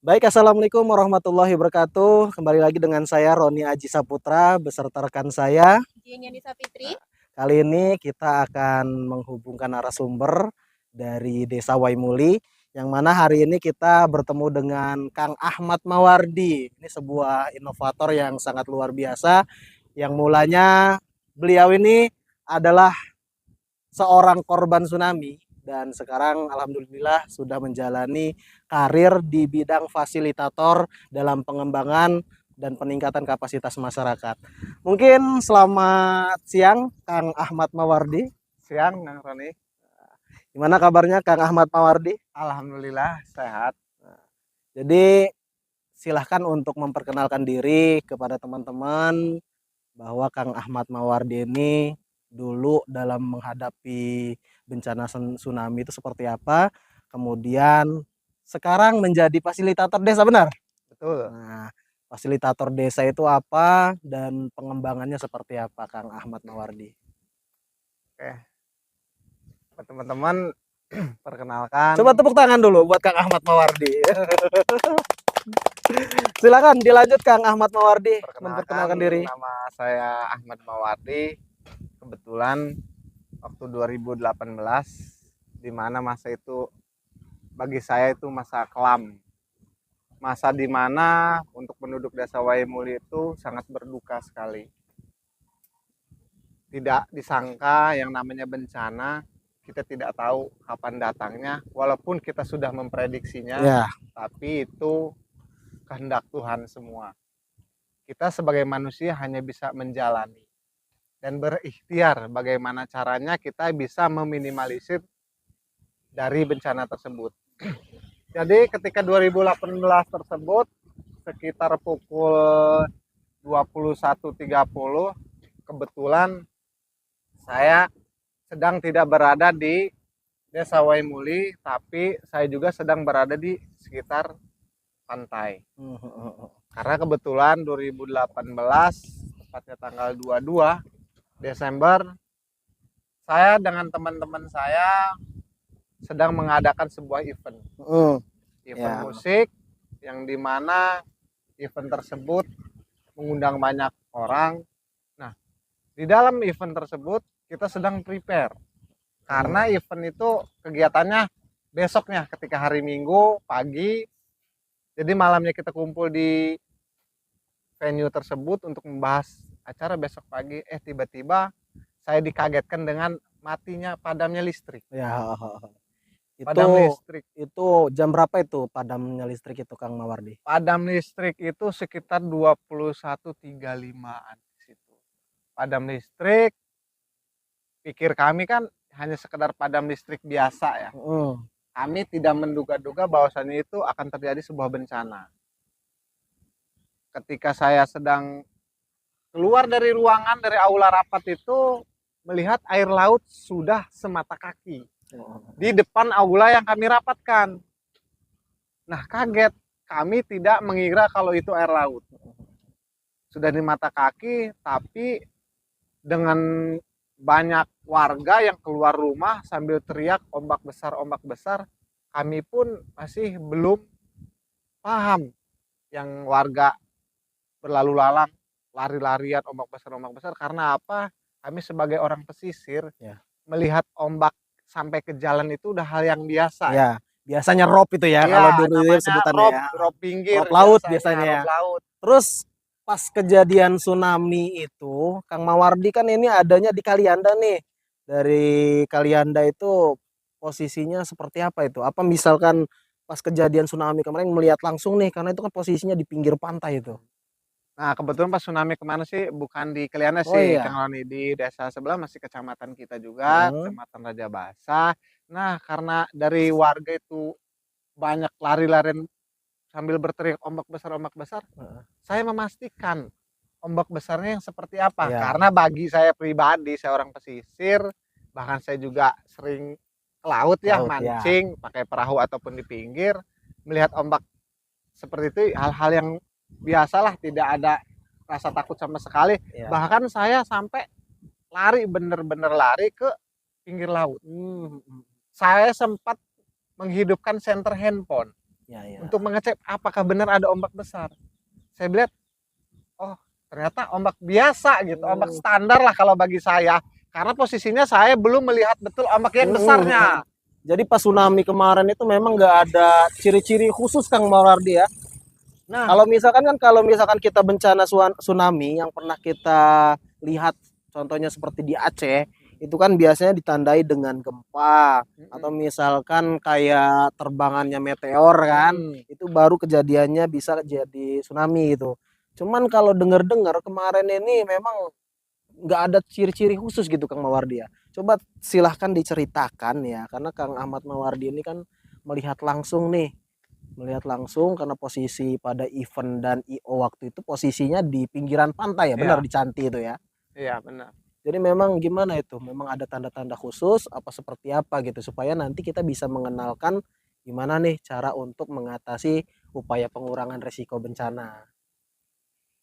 Baik, Assalamualaikum warahmatullahi wabarakatuh. Kembali lagi dengan saya Roni Aji Saputra beserta rekan saya. Dian Yanisa Fitri. Kali ini kita akan menghubungkan narasumber dari Desa Waimuli, yang mana hari ini kita bertemu dengan Kang Ahmad Mawardi. Ini sebuah inovator yang sangat luar biasa, yang mulanya beliau ini adalah seorang korban tsunami dan sekarang alhamdulillah sudah menjalani karir di bidang fasilitator dalam pengembangan dan peningkatan kapasitas masyarakat. Mungkin selamat siang Kang Ahmad Mawardi. Siang, Kang Roni. Gimana kabarnya Kang Ahmad Mawardi? Alhamdulillah sehat. Jadi silahkan untuk memperkenalkan diri kepada teman-teman bahwa Kang Ahmad Mawardi ini dulu dalam menghadapi bencana tsunami itu seperti apa, kemudian sekarang menjadi fasilitator desa, benar? Betul. Nah, fasilitator desa itu apa dan pengembangannya seperti apa, Kang Ahmad Mawardi? Oke. Buat teman-teman, perkenalkan. Coba tepuk tangan dulu buat Kang Ahmad Mawardi. Silakan dilanjut Kang Ahmad Mawardi memperkenalkan diri. Nama saya Ahmad Mawardi. Kebetulan waktu 2018, di mana masa itu bagi saya itu masa kelam. Masa di mana untuk penduduk Desa Waimuli itu sangat berduka sekali. Tidak disangka yang namanya bencana, kita tidak tahu kapan datangnya, walaupun kita sudah memprediksinya, Ya. tapi itu kehendak Tuhan semua. Kita sebagai manusia hanya bisa menjalani dan berikhtiar bagaimana caranya kita bisa meminimalisir dari bencana tersebut. Jadi ketika 2018 tersebut, sekitar pukul 21.30, kebetulan saya sedang tidak berada di Desa Waimuli, tapi saya juga sedang berada di sekitar pantai. Karena kebetulan 2018, tepatnya tanggal 22 Desember, saya dengan teman-teman saya sedang mengadakan sebuah event. Event musik yang dimana event tersebut mengundang banyak orang. Nah, di dalam event tersebut kita sedang prepare. Karena event itu kegiatannya besoknya ketika hari Minggu pagi. Jadi malamnya kita kumpul di venue tersebut untuk membahas acara besok pagi. Tiba-tiba saya dikagetkan dengan matinya padamnya listrik. Ya. Padam listrik. Itu jam berapa itu padamnya listrik itu Kang Mawardi? Padam listrik itu sekitar 21.35-an di situ. Padam listrik, pikir kami kan hanya sekedar padam listrik biasa ya. Kami tidak menduga-duga bahwasannya itu akan terjadi sebuah bencana. Ketika saya sedang keluar dari ruangan, dari aula rapat itu, melihat air laut sudah semata kaki di depan aula yang kami rapatkan. Nah, kaget, kami tidak mengira kalau itu air laut. Sudah di mata kaki, tapi dengan banyak warga yang keluar rumah sambil teriak ombak besar, kami pun masih belum paham. Yang warga berlalu lalang, lari-larian ombak besar, karena apa? Kami sebagai orang pesisir, melihat ombak sampai ke jalan itu udah hal yang biasa. Ya, biasanya rob itu ya, kalau dulu sebutannya rob pinggir, rob laut biasanya. Rob laut. Terus pas kejadian tsunami itu, Kang Mawardi kan ini adanya di Kalianda nih. Dari Kalianda itu posisinya seperti apa itu? Apa misalkan pas kejadian tsunami kemarin melihat langsung nih, karena itu kan posisinya di pinggir pantai itu. Nah, kebetulan pas tsunami kemana sih, bukan di Kalianda sih, Kang Roni, di desa sebelah masih kecamatan kita juga, Kecamatan Raja Basa. Nah, karena dari warga itu banyak lari-larian sambil berteriak ombak besar, saya memastikan ombak besarnya yang seperti apa. Karena bagi saya pribadi, saya orang pesisir, bahkan saya juga sering ke laut ya, mancing, pakai perahu ataupun di pinggir, melihat ombak seperti itu hal-hal yang biasalah, tidak ada rasa takut sama sekali. Bahkan saya sampai lari, bener-bener lari ke pinggir laut. Saya sempat menghidupkan senter handphone Ya. untuk mengecek apakah benar ada ombak besar. Saya lihat, oh ternyata ombak biasa gitu, ombak Hmm. standar lah kalau bagi saya. Karena posisinya saya belum melihat betul ombak yang Hmm. besarnya. Jadi pas tsunami kemarin itu memang nggak ada ciri-ciri khusus Kang Mawardi ya. Nah, Kalau misalkan kita bencana tsunami yang pernah kita lihat contohnya seperti di Aceh, itu kan biasanya ditandai dengan gempa atau mm-mm, misalkan kayak terbangannya meteor kan, mm-mm. itu baru kejadiannya bisa jadi tsunami gitu. Cuman kalau dengar-dengar kemarin ini memang nggak ada ciri-ciri khusus gitu Kang Mawardi ya. Coba silahkan diceritakan ya, karena Kang Ahmad Mawardi ini kan melihat langsung nih, melihat langsung karena posisi pada event dan IO waktu itu posisinya di pinggiran pantai ya, benar Iya, di Canti itu ya. iya benar. Jadi memang gimana itu? Memang ada tanda-tanda khusus apa seperti apa gitu supaya nanti kita bisa mengenalkan gimana nih cara untuk mengatasi upaya pengurangan risiko bencana.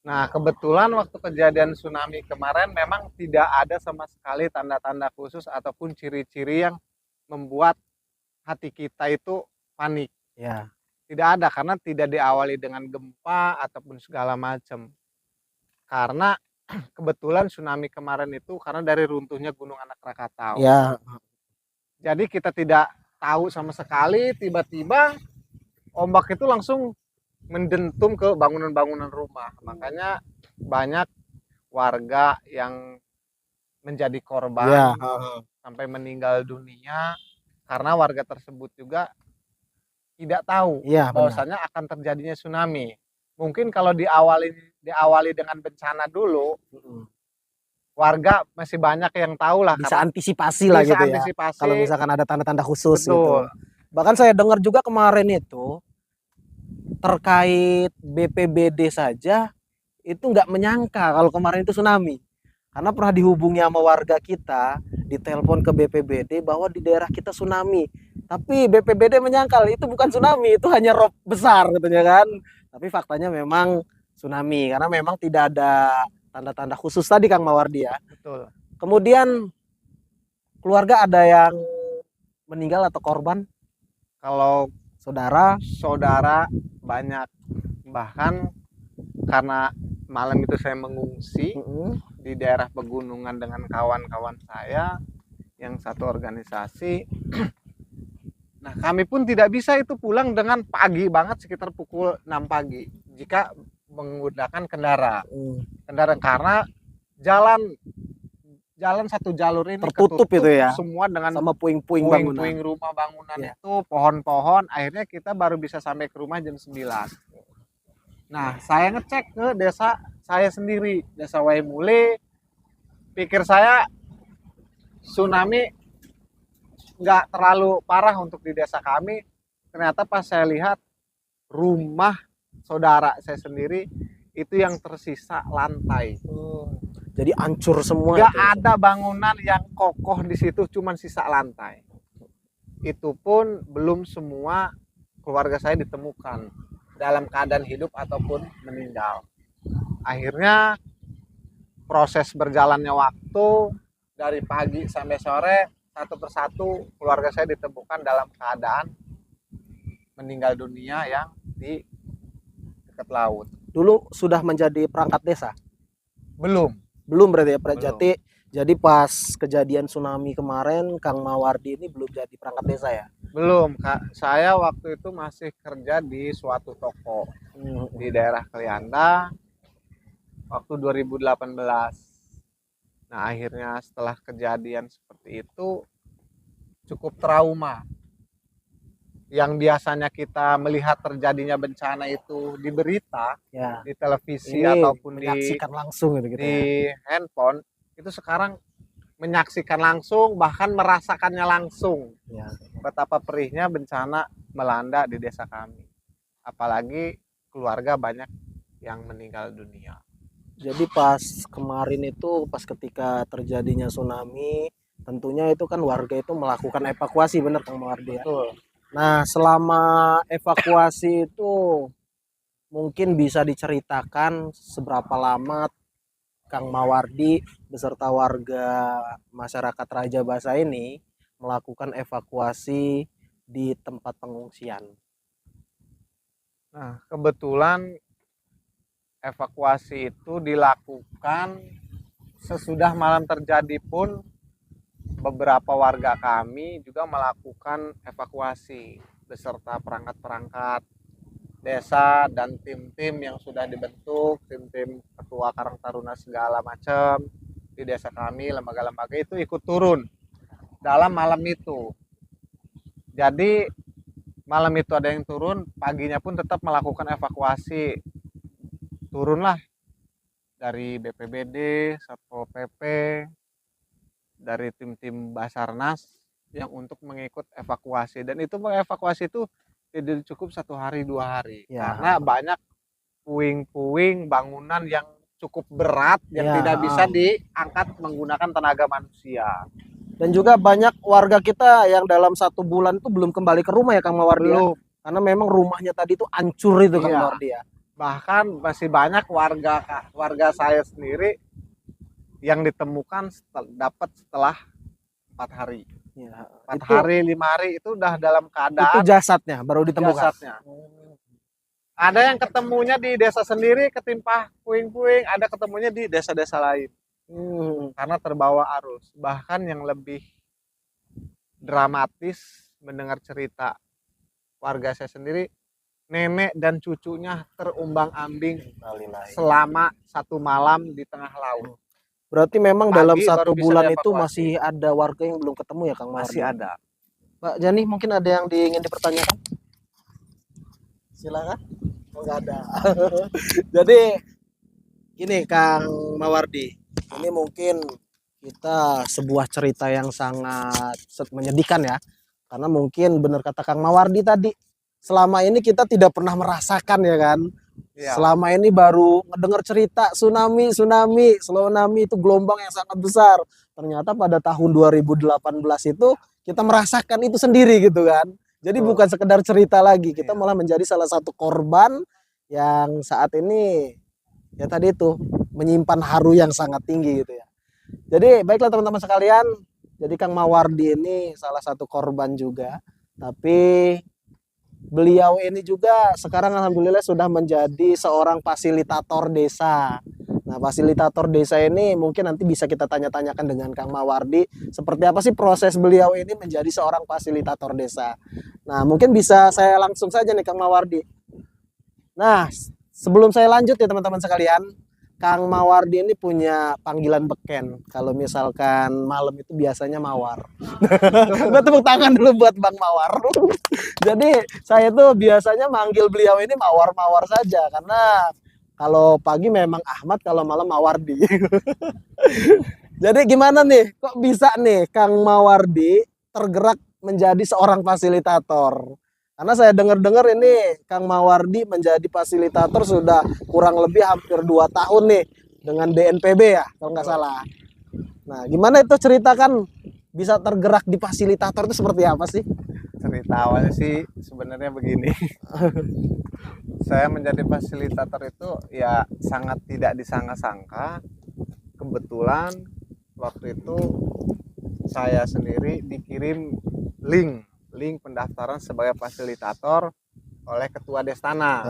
Nah, kebetulan waktu kejadian tsunami kemarin memang tidak ada sama sekali tanda-tanda khusus ataupun ciri-ciri yang membuat hati kita itu panik. Ya, Tidak ada karena tidak diawali dengan gempa ataupun segala macam. Karena kebetulan tsunami kemarin itu karena dari runtuhnya Gunung Anak Rakatau. ya, Jadi kita tidak tahu sama sekali, tiba-tiba ombak itu langsung mendentum ke bangunan-bangunan rumah. Makanya banyak warga yang menjadi ya, korban sampai meninggal dunia karena warga tersebut juga tidak tahu ya benar. bahwasanya akan terjadinya tsunami. Mungkin kalau diawali dengan bencana dulu, warga masih banyak yang tahu lah Bisa karena antisipasi lah bisa gitu ya. Kalau antisipasi. misalkan ada tanda-tanda khusus Betul. gitu. Bahkan saya dengar juga kemarin itu terkait BPBD saja itu nggak menyangka kalau kemarin itu tsunami. Karena pernah dihubungi sama warga kita, ditelepon ke BPBD bahwa di daerah kita tsunami. Tapi BPBD menyangkal itu bukan tsunami, itu hanya rob besar katanya kan. Tapi faktanya memang tsunami karena memang tidak ada tanda-tanda khusus tadi Kang Mawardi ya. Betul. Kemudian keluarga ada yang meninggal atau korban, Kalau saudara. saudara banyak, bahkan karena malam itu saya mengungsi di daerah pegunungan dengan kawan-kawan saya yang satu organisasi. Nah, kami pun tidak bisa itu pulang dengan pagi banget sekitar pukul 6 pagi jika menggunakan kendaraan karena jalan jalan satu jalur ini Tertutup ketutup itu ya, semua dengan sama puing-puing bangunan. puing-puing rumah bangunan Ya. itu, pohon-pohon. Akhirnya kita baru bisa sampai ke rumah jam 9. Nah, saya ngecek ke desa saya sendiri, Desa Waimule. Pikir saya tsunami nggak terlalu parah untuk di desa kami. Ternyata pas saya lihat rumah saudara saya sendiri itu yang tersisa lantai. Jadi hancur semua Nggak itu. ada bangunan yang kokoh di situ, cuman sisa lantai. Itu pun belum semua keluarga saya ditemukan dalam keadaan hidup ataupun meninggal. Akhirnya proses berjalannya waktu dari pagi sampai sore, satu persatu keluarga saya ditemukan dalam keadaan meninggal dunia yang di dekat laut. Dulu sudah menjadi perangkat desa? Belum. Belum berarti ya, Pak. Belum. Jadi pas kejadian tsunami kemarin Kang Mawardi ini belum jadi perangkat desa ya? Belum, Kak. Saya waktu itu masih kerja di suatu toko di daerah Klianda waktu 2018. Nah, akhirnya setelah kejadian seperti itu cukup trauma. Yang biasanya kita melihat terjadinya bencana itu di berita, Ya. di televisi Ini ataupun menyaksikan langsung gitu ya. di handphone, itu sekarang menyaksikan langsung bahkan merasakannya langsung. Ya. Betapa perihnya bencana melanda di desa kami. Apalagi keluarga banyak yang meninggal dunia. Jadi pas kemarin itu pas ketika terjadinya tsunami, tentunya itu kan warga itu melakukan evakuasi, benar Kang Mawardi ya? Betul. Nah, selama evakuasi itu mungkin bisa diceritakan seberapa lama Kang Mawardi beserta warga masyarakat Raja Basa ini melakukan evakuasi di tempat pengungsian. Nah, kebetulan evakuasi itu dilakukan sesudah malam terjadi pun beberapa warga kami juga melakukan evakuasi beserta perangkat-perangkat desa dan tim-tim yang sudah dibentuk, tim-tim ketua Karang Taruna segala macam di desa kami, lembaga-lembaga itu ikut turun dalam malam itu. Jadi malam itu ada yang turun, paginya pun tetap melakukan evakuasi. Turunlah dari BPBD, Satpol PP, dari tim-tim Basarnas yang untuk mengikut evakuasi. Dan itu mengevakuasi itu tidak cukup 1 hari 2 hari, Ya. karena banyak puing-puing bangunan yang cukup berat yang Ya, tidak bisa diangkat menggunakan tenaga manusia. Dan juga banyak warga kita yang dalam 1 bulan itu belum kembali ke rumah ya Kang Mawardi ya? Belum. Karena memang rumahnya tadi itu hancur itu Kang Iya. Mawardi ya. Bahkan masih banyak warga saya sendiri yang ditemukan dapat setelah 4 hari. Ya, 4 hari, 5 hari itu udah dalam itu keadaan jasadnya baru ditemukan. jasadnya. Ada yang ketemunya di desa sendiri ketimpa puing-puing, ada ketemunya di desa-desa lain karena terbawa arus. Bahkan yang lebih dramatis mendengar cerita warga saya sendiri, nenek dan cucunya terumbang-ambing selama 1 malam di tengah laut. Berarti memang Pagi dalam baru 1 bisa bulan itu dievakuasi. masih ada warga yang belum ketemu ya Kang Mawardi? Masih ada. Pak Jani mungkin ada yang ingin dipertanyakan? Silakan. Oh, nggak ada. Jadi gini Kang Mawardi, ini mungkin kita sebuah cerita yang sangat menyedihkan ya, karena mungkin benar kata Kang Mawardi tadi, selama ini kita tidak pernah merasakan ya kan. Ya. Selama ini baru ngedengar cerita tsunami itu gelombang yang sangat besar. Ternyata pada tahun 2018 itu kita merasakan itu sendiri gitu kan. Jadi bukan sekedar cerita lagi, kita malah menjadi salah satu korban yang saat ini ya tadi itu menyimpan haru yang sangat tinggi gitu ya. Jadi baiklah teman-teman sekalian, jadi Kang Mawardi ini salah satu korban juga, tapi beliau ini juga sekarang alhamdulillah sudah menjadi seorang fasilitator desa. Nah, fasilitator desa ini mungkin nanti bisa kita tanya-tanyakan dengan Kang Mawardi, seperti apa sih proses beliau ini menjadi seorang fasilitator desa. Nah, mungkin bisa saya langsung saja nih Kang Mawardi. Nah, sebelum saya lanjut ya teman-teman sekalian, Kang Mawardi ini punya panggilan beken. Kalau misalkan malam itu biasanya mawar. Gue tepuk tangan dulu buat Bang Mawar. Jadi saya tuh biasanya manggil beliau ini mawar-mawar saja, karena kalau pagi memang Ahmad, kalau malam Mawardi. Jadi gimana nih, kok bisa nih Kang Mawardi tergerak menjadi seorang fasilitator? Karena saya dengar-dengar ini Kang Mawardi menjadi fasilitator sudah kurang lebih hampir 2 tahun nih dengan BNPB ya, kalau nggak salah. Nah, gimana itu ceritakan bisa tergerak di fasilitator itu seperti apa sih? Cerita awalnya sih sebenarnya begini. Saya menjadi fasilitator itu ya sangat tidak disangka-sangka. Kebetulan waktu itu saya sendiri dikirim link pendaftaran sebagai fasilitator oleh ketua Destana.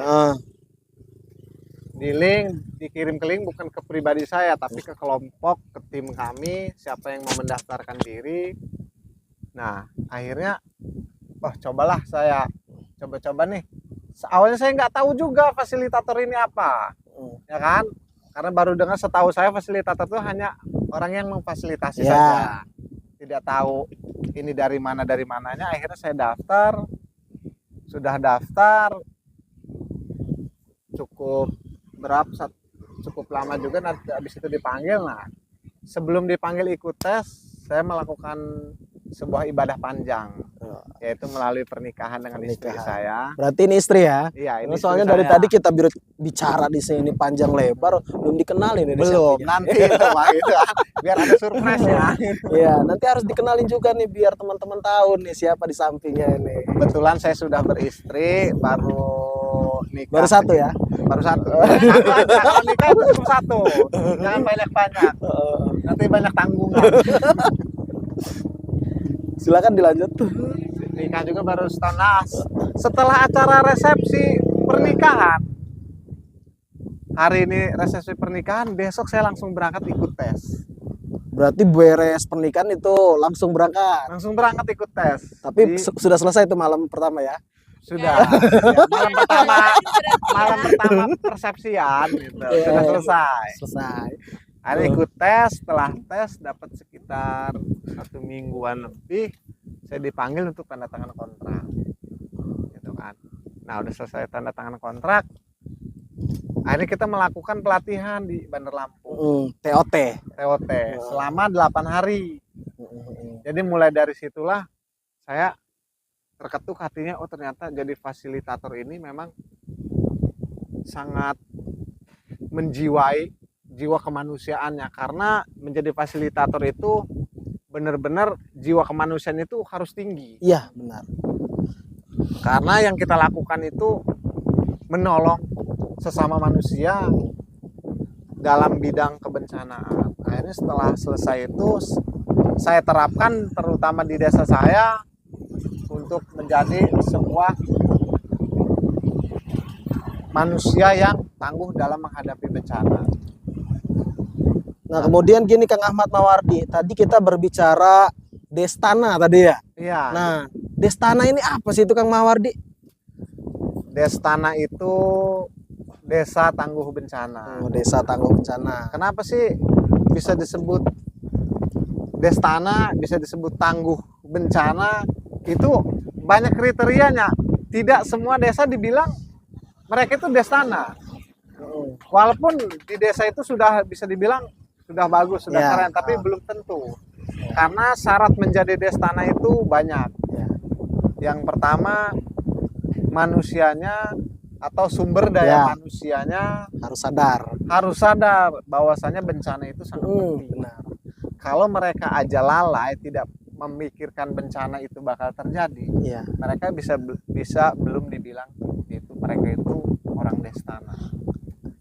Di link, dikirim ke link bukan ke pribadi saya, tapi ke kelompok, ke tim kami, siapa yang mau mendaftarkan diri. Nah, akhirnya, cobalah saya coba-coba nih. Awalnya saya nggak tahu juga fasilitator ini apa, ya kan? Karena baru dengar, setahu saya fasilitator itu hanya orang yang memfasilitasi saja. Tidak tahu ini dari mananya. Akhirnya saya daftar, sudah daftar cukup lama juga, nanti habis itu dipanggil. Nah, sebelum dipanggil ikut tes, saya melakukan sebuah ibadah panjang, yaitu melalui pernikahan dengan istri saya. Berarti ini istri ya? Iya, ini soalnya dari tadi kita bicara di sini panjang lebar, belum dikenalin ini. Belum, nanti itu biar ada surprise ya. Iya, nanti harus dikenalin juga nih biar teman-teman tahu nih siapa di sampingnya ini. Kebetulan saya sudah beristri, baru nikah. Baru satu ya? Baru satu. Kalau nikah itu cukup satu, jangan banyak-banyak. Nanti banyak tanggungan. Silakan dilanjut. Nikah juga baru setahun. Nah, setelah acara resepsi pernikahan. Hari ini resepsi pernikahan, besok saya langsung berangkat ikut tes. Berarti beres pernikahan itu langsung berangkat. Langsung berangkat ikut tes. Tapi sudah selesai itu malam pertama ya? Sudah. Ya, malam pertama persepsian gitu. Sudah selesai. Selesai. Hari ikut tes, setelah tes dapat sekitar 1 mingguan lebih, saya dipanggil untuk tanda tangan kontrak. Gitu kan. Nah, udah selesai tanda tangan kontrak. Akhirnya kita melakukan pelatihan di Bandar Lampung. TOT selama 8 hari. Jadi mulai dari situlah saya terketuk hatinya, oh ternyata jadi fasilitator ini memang sangat menjiwai jiwa kemanusiaannya, karena menjadi fasilitator itu benar-benar jiwa kemanusiaan itu harus tinggi. Iya, benar. Karena yang kita lakukan itu menolong sesama manusia dalam bidang kebencanaan. Akhirnya setelah selesai itu saya terapkan terutama di desa saya untuk menjadi sebuah manusia yang tangguh dalam menghadapi bencana. Nah, kemudian gini Kang Ahmad Mawardi, tadi kita berbicara Destana tadi ya? Iya. Nah, Destana ini apa sih itu Kang Mawardi? Destana itu Desa Tangguh Bencana. Desa Tangguh Bencana. Kenapa sih bisa disebut Destana, bisa disebut Tangguh Bencana? Itu banyak kriterianya. Tidak semua desa dibilang mereka itu Destana. Walaupun di desa itu sudah bisa dibilang sudah bagus, sudah keren, tapi belum tentu. Karena syarat menjadi Destana itu banyak. Yang pertama, manusianya atau sumber daya manusianya harus sadar bahwasanya bencana itu sangat penting. Benar. Kalau mereka aja lalai tidak memikirkan bencana itu bakal terjadi, mereka bisa belum dibilang itu mereka itu orang Destana.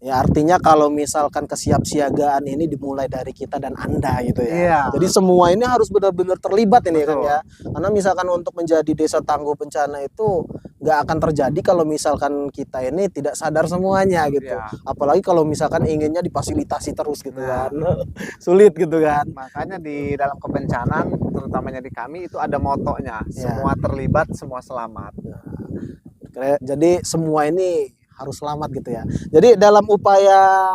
Ya, artinya kalau misalkan kesiapsiagaan ini dimulai dari kita dan Anda gitu ya. Iya. Jadi semua ini harus benar-benar terlibat ini. Betul. Kan ya. Karena misalkan untuk menjadi desa tangguh bencana itu nggak akan terjadi kalau misalkan kita ini tidak sadar semuanya gitu. Iya. Apalagi kalau misalkan inginnya difasilitasi terus gitu kan. Sulit gitu kan. Makanya di dalam kebencanaan, terutamanya di kami itu ada motonya, semua terlibat, semua selamat. Jadi semua ini harus selamat gitu ya. Jadi dalam upaya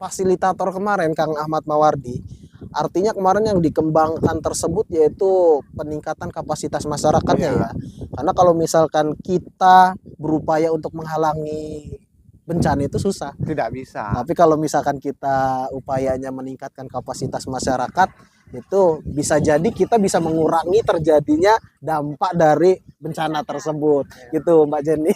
fasilitator kemarin Kang Ahmad Mawardi, artinya kemarin yang dikembangkan tersebut yaitu peningkatan kapasitas masyarakatnya ya. Karena kalau misalkan kita berupaya untuk menghalangi bencana itu susah. Tidak bisa. Tapi kalau misalkan kita upayanya meningkatkan kapasitas masyarakat, itu bisa jadi kita bisa mengurangi terjadinya dampak dari bencana tersebut. Gitu Mbak Jenny.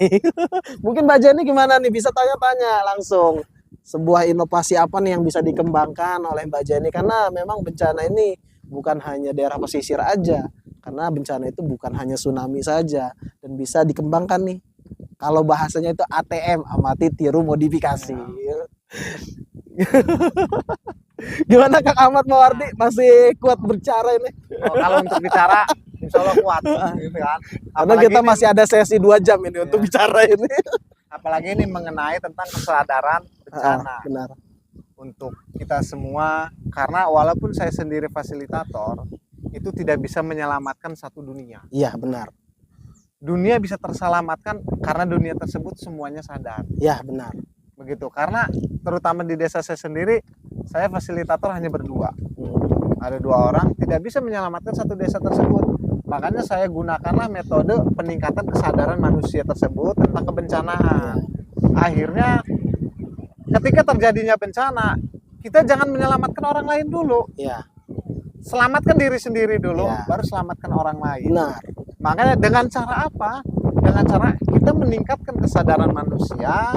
Mungkin Mbak Jenny gimana nih, bisa tanya-tanya langsung sebuah inovasi apa nih yang bisa dikembangkan oleh Mbak Jenny, karena memang bencana ini bukan hanya daerah pesisir aja, karena bencana itu bukan hanya tsunami saja dan bisa dikembangkan nih. Kalau bahasanya itu ATM, amati tiru modifikasi. Gimana Kang Ahmad Mawardi, masih kuat berbicara ini? Kalau untuk bicara insya Allah kuat gitu kan. Karena kita masih ada sesi 2 jam ini untuk bicara ini. Apalagi ini mengenai tentang kesadaran bencana. Benar. Untuk kita semua, karena walaupun saya sendiri fasilitator, itu tidak bisa menyelamatkan satu dunia. Iya, benar. Dunia bisa terselamatkan karena dunia tersebut semuanya sadar. Iya, benar. Begitu, karena terutama di desa saya sendiri, saya fasilitator hanya berdua. Ada 2 orang, tidak bisa menyelamatkan satu desa tersebut. Makanya saya gunakanlah metode peningkatan kesadaran manusia tersebut tentang kebencanaan. Akhirnya ketika terjadinya bencana, kita jangan menyelamatkan orang lain dulu. Iya. Selamatkan diri sendiri dulu, baru selamatkan orang lain. Benar. Makanya dengan cara apa? Dengan cara kita meningkatkan kesadaran manusia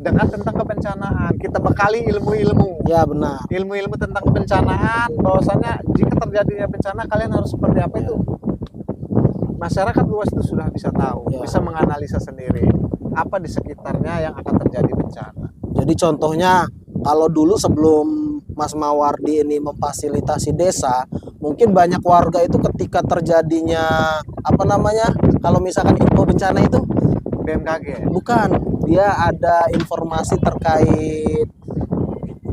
dengan tentang kebencanaan. Kita bekali ilmu-ilmu. Ya, benar. Ilmu-ilmu tentang kebencanaan, bahwasanya jika terjadinya bencana kalian harus seperti apa itu. Masyarakat luas itu sudah bisa tahu, bisa menganalisa sendiri apa di sekitarnya yang akan terjadi bencana. Jadi contohnya kalau dulu sebelum Mas Mawardi ini memfasilitasi desa, mungkin banyak warga itu ketika terjadinya kalau misalkan info bencana itu BMKG ya? Bukan, dia ada informasi terkait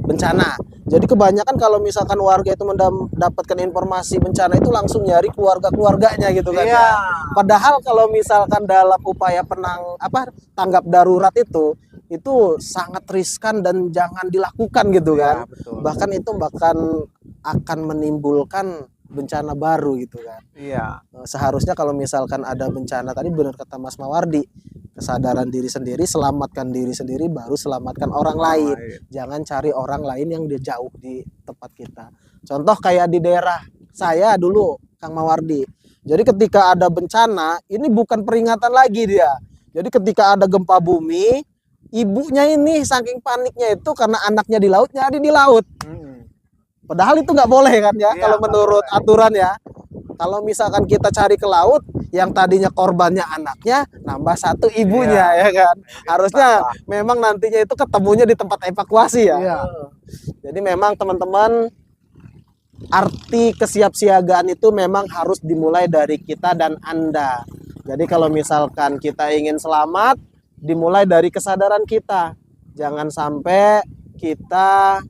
bencana. Jadi kebanyakan kalau misalkan warga itu mendapatkan informasi bencana itu langsung nyari keluarga-keluarganya gitu kan Iya. ya. Padahal kalau misalkan dalam upaya tanggap darurat itu sangat riskan dan jangan dilakukan gitu Iya, kan. betul. Bahkan itu akan menimbulkan bencana baru gitu kan. Iya. Seharusnya kalau misalkan ada bencana tadi benar kata Mas Mawardi, kesadaran diri sendiri, selamatkan diri sendiri, baru selamatkan orang lain. Jangan cari orang lain yang dia jauh di tempat kita. Contoh kayak di daerah saya dulu, Kang Mawardi. Jadi ketika ada bencana, ini bukan peringatan lagi dia. Jadi ketika ada gempa bumi, ibunya ini saking paniknya itu karena anaknya di laut, nyari di laut. Padahal itu nggak boleh kan ya, kalau menurut aturan ya. Kalau misalkan kita cari ke laut, yang tadinya korbannya anaknya, nambah satu ibunya ya kan. Harusnya memang nantinya itu ketemunya di tempat evakuasi ya. Jadi memang teman-teman, arti kesiapsiagaan itu memang harus dimulai dari kita dan Anda. Jadi kalau misalkan kita ingin selamat, dimulai dari kesadaran kita. Jangan sampai kita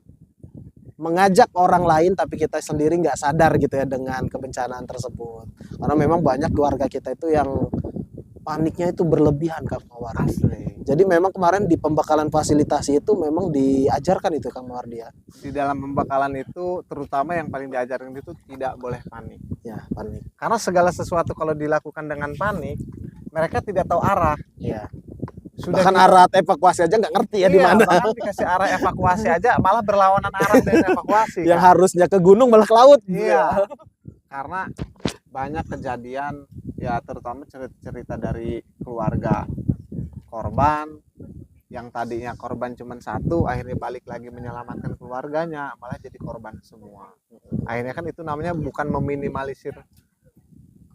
mengajak orang lain tapi kita sendiri nggak sadar gitu ya dengan kebencanaan tersebut. Karena memang banyak keluarga kita itu yang paniknya itu berlebihan, Kang Mawar. Jadi memang kemarin di pembekalan fasilitasi itu memang diajarkan itu, Kang Mawar dia. Di dalam pembekalan itu terutama yang paling diajarkan itu tidak boleh panik. Ya, panik. Karena segala sesuatu kalau dilakukan dengan panik, mereka tidak tahu arah. Ya. Sudah bahkan arah evakuasi aja nggak ngerti ya di mana. Bahkan dikasih arah evakuasi aja malah berlawanan arah dengan evakuasi. Yang harusnya ke gunung malah ke laut. Iya. Karena banyak kejadian ya, terutama cerita dari keluarga korban yang tadinya korban cuma satu, akhirnya balik lagi menyelamatkan keluarganya, malah jadi korban semua. Akhirnya kan itu namanya bukan meminimalisir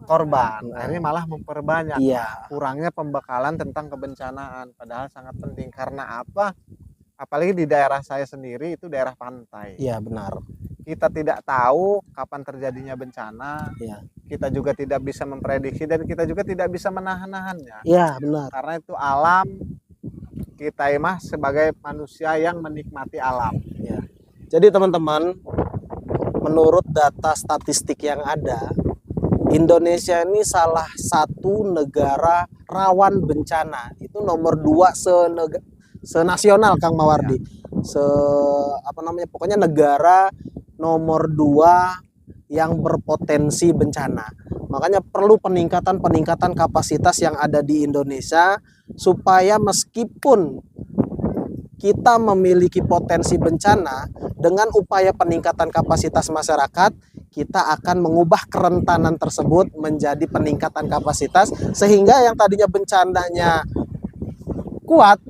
korban, akhirnya malah memperbanyak. Kurangnya pembekalan tentang kebencanaan, padahal sangat penting. Karena apa? Apalagi di daerah saya sendiri itu daerah pantai. Iya, benar. Kita tidak tahu kapan terjadinya bencana. Iya. Kita juga tidak bisa memprediksi dan kita juga tidak bisa menahan-nahannya. Iya, benar. Karena itu alam, kita mah sebagai manusia yang menikmati alam. Ya. Jadi teman-teman, menurut data statistik yang ada, Indonesia ini salah satu negara rawan bencana. Itu nomor 2 senasional, Kang Mawardi. Pokoknya negara nomor 2 yang berpotensi bencana. Makanya perlu peningkatan kapasitas yang ada di Indonesia supaya meskipun kita memiliki potensi bencana, dengan upaya peningkatan kapasitas masyarakat, kita akan mengubah kerentanan tersebut menjadi peningkatan kapasitas, sehingga yang tadinya bencananya kuat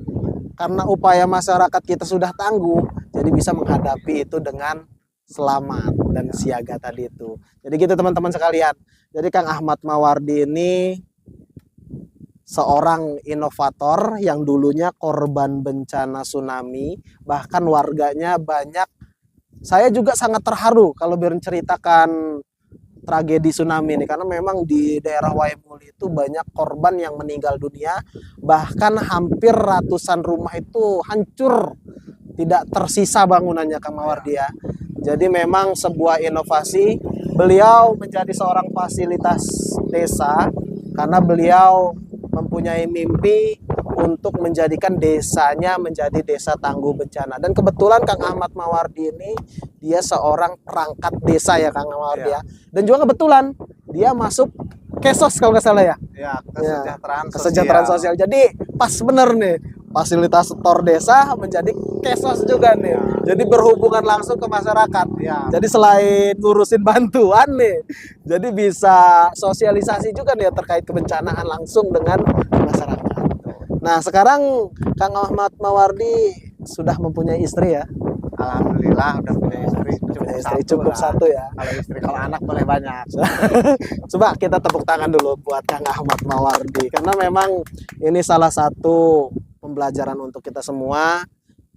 karena upaya masyarakat kita sudah tangguh, jadi bisa menghadapi itu dengan selamat dan siaga tadi itu. Jadi gitu teman-teman sekalian. Jadi Kang Ahmad Mawardi ini seorang inovator yang dulunya korban bencana tsunami, bahkan warganya banyak. Saya juga sangat terharu kalau menceritakan tragedi tsunami ini, karena memang di daerah Waimuli itu banyak korban yang meninggal dunia, bahkan hampir ratusan rumah itu hancur, tidak tersisa bangunannya, Kang Mawardi ya. Jadi memang sebuah inovasi. Beliau menjadi seorang fasilitas desa karena beliau mempunyai mimpi untuk menjadikan desanya menjadi desa tangguh bencana. Dan kebetulan Kang Ahmad Mawardi ini dia seorang perangkat desa ya, Kang Mawardi ya. Dan juga kebetulan dia masuk Kesos kalau nggak salah ya. Ya, kesejahteraan kesejahteraan sosial. Jadi pas bener nih, fasilitator desa menjadi Kesos juga nih. Jadi berhubungan langsung ke masyarakat. Jadi selain ngurusin bantuan nih, jadi bisa sosialisasi juga nih terkait kebencanaan langsung dengan masyarakat. Nah, sekarang Kang Ahmad Mawardi sudah mempunyai istri ya. Alhamdulillah udah punya istri, cukup satu ya. Kalau istri, kalau anak boleh banyak. Coba kita tepuk tangan dulu buat Kang Ahmad Mawardi, karena memang ini salah satu pembelajaran untuk kita semua.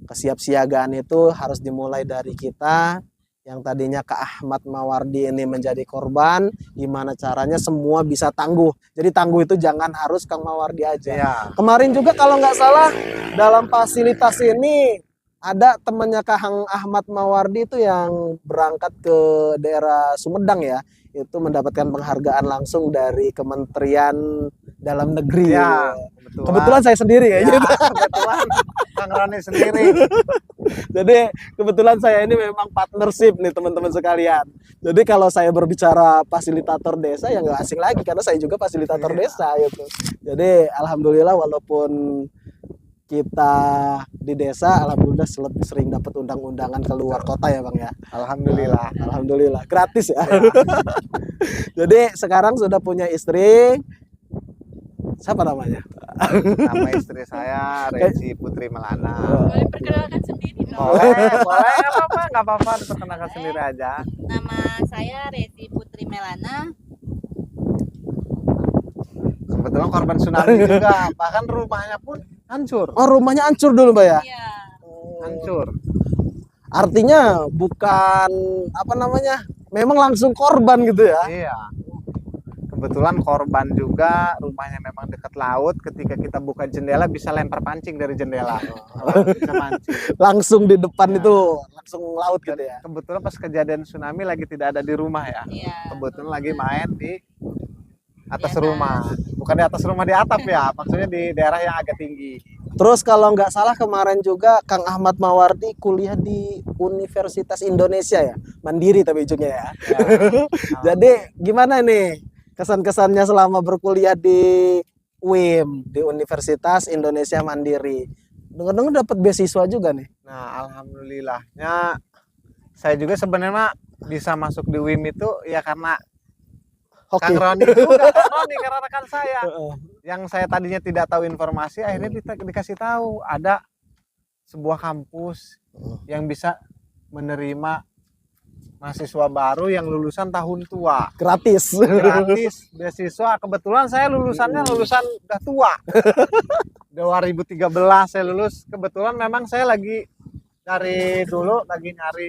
Kesiapsiagaan itu harus dimulai dari kita. yang tadinya Kak Ahmad Mawardi ini menjadi korban, gimana caranya semua bisa tangguh. Jadi tangguh itu jangan harus Kang Mawardi aja. Iya. Kemarin juga kalau nggak salah dalam fasilitas ini ada temannya Kang Ahmad Mawardi itu yang berangkat ke daerah Sumedang ya, itu mendapatkan penghargaan langsung dari Kementerian Dalam Negeri. Ya, Kebetulan saya sendiri ya, ya, gitu. kebetulan Kang Roni sendiri. Jadi kebetulan saya ini memang partnership nih teman-teman sekalian. Jadi kalau saya berbicara fasilitator desa ya nggak asing lagi karena saya juga fasilitator desa gitu. Jadi alhamdulillah walaupun kita di desa, alhamdulillah lebih sering dapat undang-undangan keluar kota ya Bang ya. Alhamdulillah. Alhamdulillah gratis ya. Jadi sekarang sudah punya istri. Siapa namanya? Nama istri saya Rezi Putri Melana. Boleh perkenalkan sendiri dong. Boleh, nggak apa-apa, diperkenalkan sendiri aja. Nama saya Rezi Putri Melana. Kebetulan korban tsunami juga, bahkan rumahnya pun hancur. Oh rumahnya hancur dulu Mbak ya? Iya. Hancur. Artinya bukan apa namanya, memang langsung korban gitu ya? Iya. Kebetulan korban juga rumahnya memang dekat laut. Ketika kita buka jendela bisa lempar pancing dari jendela. Bisa mancing. Langsung di depan Ya. itu langsung laut gitu ya? Kebetulan pas kejadian tsunami lagi tidak ada di rumah ya. Iya. Kebetulan lagi main di atas Di atas. rumah. Bukan di atas rumah, di atap ya. Maksudnya di daerah yang agak tinggi. Terus kalau nggak salah kemarin juga Kang Ahmad Mawardi kuliah di Universitas Indonesia ya, mandiri tapi ujungnya ya. Ya. Jadi gimana nih kesan-kesannya selama berkuliah di UIM, di Universitas Indonesia Mandiri? Dengar-dengar dapat beasiswa juga nih. Nah, alhamdulillahnya saya juga sebenarnya bisa masuk di WIM itu ya karena Oke. Kang Roni juga, Kang Roni karena rekan saya. Heeh. Yang saya tadinya tidak tahu informasi, akhirnya dikasih tahu ada sebuah kampus yang bisa menerima mahasiswa baru yang lulusan tahun tua. Gratis. Gratis beasiswa. Kebetulan saya lulusannya lulusan udah tua. 2013 saya lulus. Kebetulan memang saya lagi dari dulu lagi nyari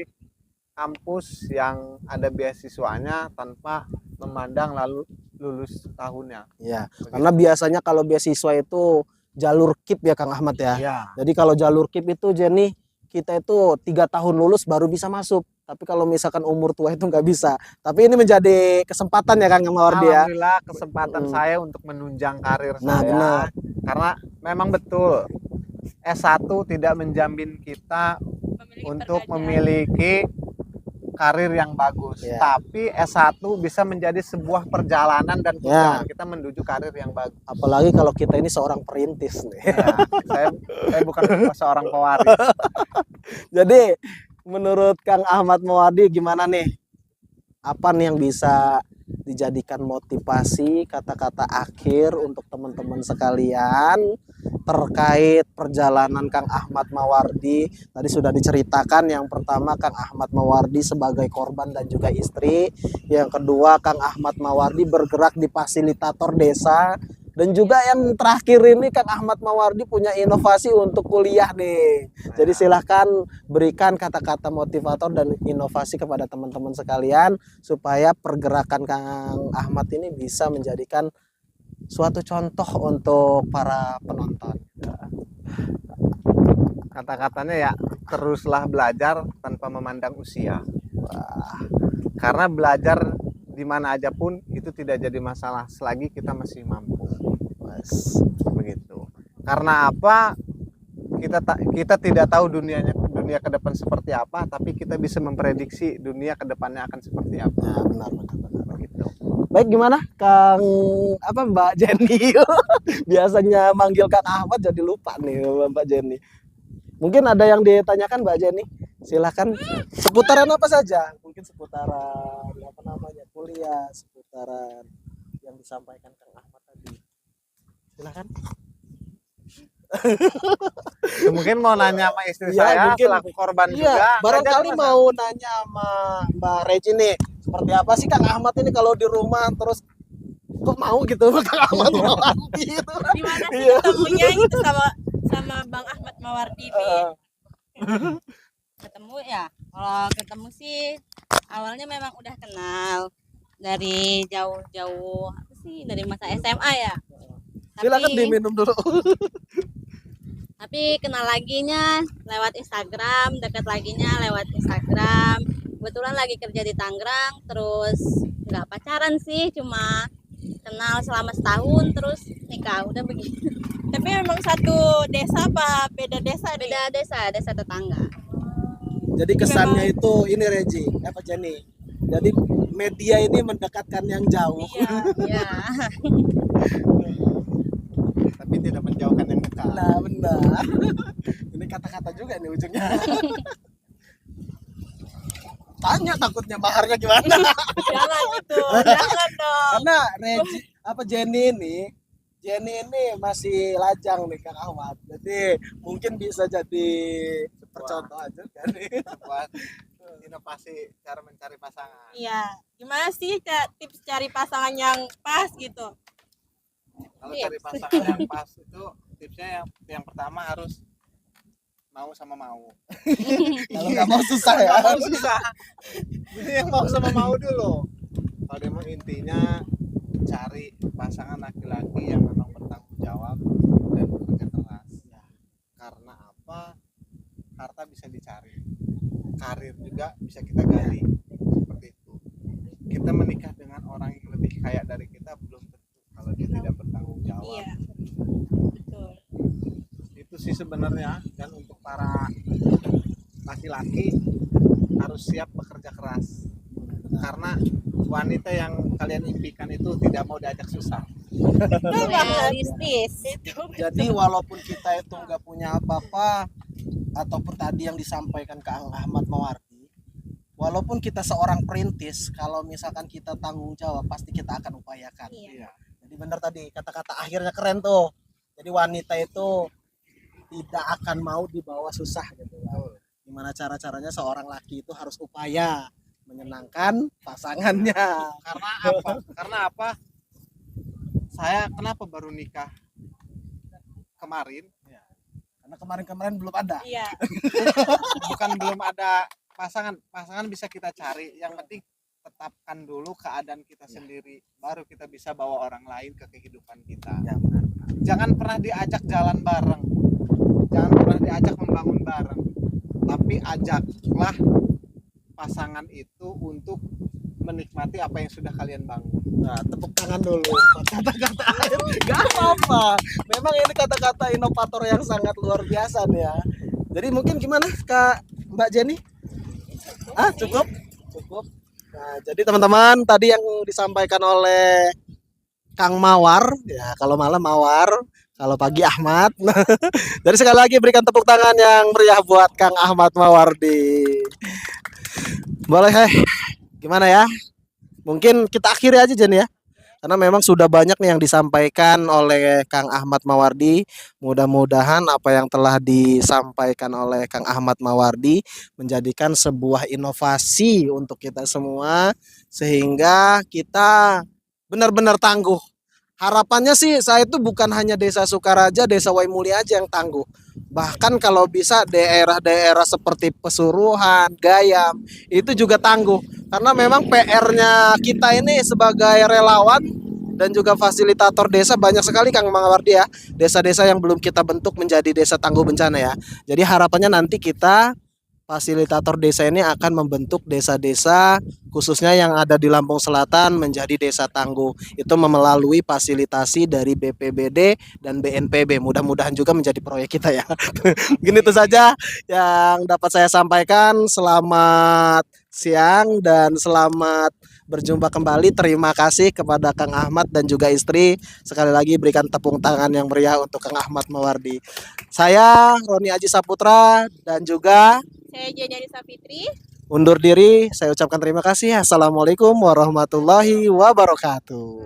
kampus yang ada beasiswanya tanpa memandang lalu lulus tahunnya. Ya, karena biasanya kalau beasiswa itu jalur KIP ya Kang Ahmad ya. Ya. Jadi kalau jalur KIP itu Jenny kita itu 3 tahun lulus baru bisa masuk. Tapi kalau misalkan umur tua itu nggak bisa. Tapi ini menjadi kesempatan ya Kang Mawardi ya. Alhamdulillah kesempatan saya untuk menunjang karir Nah, saya. benar. Karena memang betul S1 tidak menjamin kita untuk memiliki karir yang bagus. Ya. Tapi S1 bisa menjadi sebuah perjalanan dan perjalanan kita menuju karir yang bagus. Apalagi kalau kita ini seorang perintis nih. Ya, saya bukan seorang pewaris. Jadi menurut Kang Ahmad Mawardi gimana nih? Apa nih yang bisa dijadikan motivasi kata-kata akhir untuk teman-teman sekalian terkait perjalanan Kang Ahmad Mawardi? Tadi sudah diceritakan, yang pertama Kang Ahmad Mawardi sebagai korban dan juga istri, yang kedua Kang Ahmad Mawardi bergerak di fasilitator desa, dan juga yang terakhir ini Kang Ahmad Mawardi punya inovasi untuk kuliah nih. Jadi silahkan berikan kata-kata motivator dan inovasi kepada teman-teman sekalian supaya pergerakan Kang Ahmad ini bisa menjadikan suatu contoh untuk para penonton. Kata-katanya ya, teruslah belajar tanpa memandang usia. Karena belajar di mana aja pun itu tidak jadi masalah selagi kita masih mampu. Begitu. Karena apa? Kita tidak tahu dunia ke depan seperti apa, tapi kita bisa memprediksi dunia ke depannya akan seperti apa. Nah, benar. Begitu. Baik, gimana Kang Mbak Jenny? Biasanya manggil Kang Ahmad jadi lupa nih Mbak Jenny. Mungkin ada yang ditanyakan Mbak Jenny? Silahkan, seputaran apa saja? Mungkin seputaran apa namanya kuliah, seputaran yang disampaikan Kang Ahmad tadi. Silahkan. Mungkin mau nanya sama istri Iya, saya mungkin. selaku korban Iya, juga. barangkali Aja mau nanya sama Mbak Regi nih, seperti apa sih Kang Ahmad ini kalau di rumah, terus kok mau gitu Kang Ahmad Mawardi gitu. Di mana sih Iya. ketemunya gitu sama Bang Ahmad Mawardi ini? Ketemu ya? Kalau ketemu sih awalnya memang udah kenal dari jauh-jauh apa sih dari masa SMA ya. Silakan diminum dulu. Tapi kenal laginya lewat Instagram, dekat laginya lewat Instagram. Kebetulan lagi kerja di Tangerang, terus nggak pacaran sih, cuma kenal selama setahun, terus nikah, udah begitu. Tapi memang satu desa apa beda desa nih? Beda desa tetangga. Jadi kesannya itu ini Regi, apa Jenny? Jadi media ini mendekatkan yang jauh. Iya. Tapi tidak menjauhkan yang dekat. Nah, benar. Ini kata-kata juga nih ujungnya. Tanya takutnya maharnya gimana? Jangan gitu, jangan dong. Karena Regi apa Jenny ini masih lajang nih Kang Ahmad. Jadi mungkin bisa jadi percontohan juga nih. Buat inovasi cara mencari pasangan. Iya, gimana sih tips cari pasangan yang pas gitu? Kalau cari pasangan yang pas itu tipsnya yang pertama harus mau sama mau. Kalau nggak mau susah ya. Mau susah. Jadi yang mau sama mau dulu. Kalau dia mau intinya cari pasangan laki-laki yang memang bertanggung jawab dan bekerja keras. Karena apa? Harta bisa dicari, karir juga bisa kita gali. Seperti itu. Kita menikah dengan orang yang lebih kaya dari kita belum tentu kalau dia tidak bertanggung jawab. Iya, betul. Itu sih sebenarnya. Dan untuk para laki-laki harus siap bekerja keras, karena wanita yang kalian impikan itu tidak mau diajak susah. Realistis. Jadi walaupun kita itu nggak punya apa-apa, ataupun tadi yang disampaikan Kang Ahmad Mawardi, walaupun kita seorang perintis, kalau misalkan kita tanggung jawab pasti kita akan upayakan. Iya. Jadi benar tadi kata-kata akhirnya keren tuh. Jadi wanita itu tidak akan mau dibawa susah gitu. Gimana cara-caranya seorang laki itu harus upaya menyenangkan pasangannya. Karena apa? Saya kenapa baru nikah kemarin? Karena kemarin-kemarin belum ada. Iya, Bukan belum ada pasangan bisa kita cari. Yang penting tetapkan dulu keadaan kita sendiri, baru kita bisa bawa orang lain ke kehidupan kita. Ya, benar. Jangan pernah diajak jalan bareng, jangan pernah diajak membangun bareng, tapi ajaklah pasangan itu untuk menikmati apa yang sudah kalian bangun. Nah, tepuk tangan dulu buat kata-kata nggak apa-apa. Memang ini kata-kata inovator yang sangat luar biasa nih ya. Jadi mungkin gimana Kak Mbak Jenny? Cukup? Cukup. Nah, jadi teman-teman tadi yang disampaikan oleh Kang Mawar, ya kalau malam Mawar, kalau pagi Ahmad. Jadi sekali lagi berikan tepuk tangan yang meriah buat Kang Ahmad Mawardi. Boleh gimana ya? Mungkin kita akhiri aja Jen ya. Karena memang sudah banyak nih yang disampaikan oleh Kang Ahmad Mawardi. Mudah-mudahan apa yang telah disampaikan oleh Kang Ahmad Mawardi menjadikan sebuah inovasi untuk kita semua sehingga kita benar-benar tangguh. Harapannya sih saya itu bukan hanya Desa Sukaraja, Desa Waimuli aja yang tangguh. Bahkan kalau bisa daerah-daerah seperti Pesuruhan, Gayam itu juga tangguh. Karena memang PR-nya kita ini sebagai relawan dan juga fasilitator desa banyak sekali Kang Mawardi ya. Desa-desa yang belum kita bentuk menjadi desa tangguh bencana ya. Jadi harapannya nanti kita fasilitator desa ini akan membentuk desa-desa khususnya yang ada di Lampung Selatan menjadi desa tangguh. Itu melalui fasilitasi dari BPBD dan BNPB. Mudah-mudahan juga menjadi proyek kita ya. Gini itu saja yang dapat saya sampaikan. Selamat siang dan selamat berjumpa kembali. Terima kasih kepada Kang Ahmad dan juga istri. Sekali lagi berikan tepung tangan yang meriah untuk Kang Ahmad Mawardi. Saya Roni Aji Saputra dan juga saya Jenny Fitri. undur diri. Saya ucapkan terima kasih. Assalamualaikum warahmatullahi wabarakatuh.